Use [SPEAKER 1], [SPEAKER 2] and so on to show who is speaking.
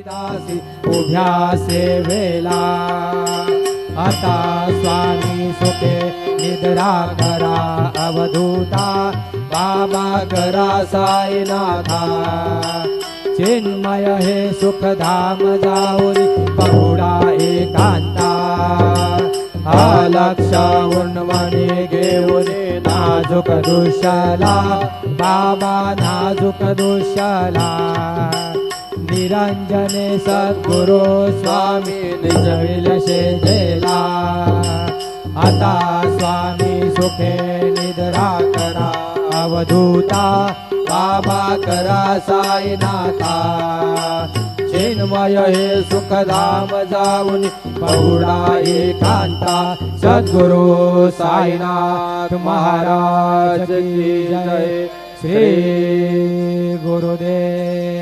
[SPEAKER 1] दासी उभ्या सेवेला आता स्वामी सुखे निद्रा करा अवधूता बाबा करा साईनाथा चिन्मय हे सुखधाम जाऊन पहुडा एकांता अलक्ष उन्मनी घेऊन नाजूक दुष्यला बाबा नाजूक दुष्यला निरंजने सद्गुरु स्वामी निजविल शेजेला आता स्वामी सुखे निद्रा करा अवधूता बाबा करा साईनाथा चिन्मय हे सुखधाम जाऊन पहुडा एकांता सद्गुरु साईनाथ महाराज की जय श्री गुरुदेव।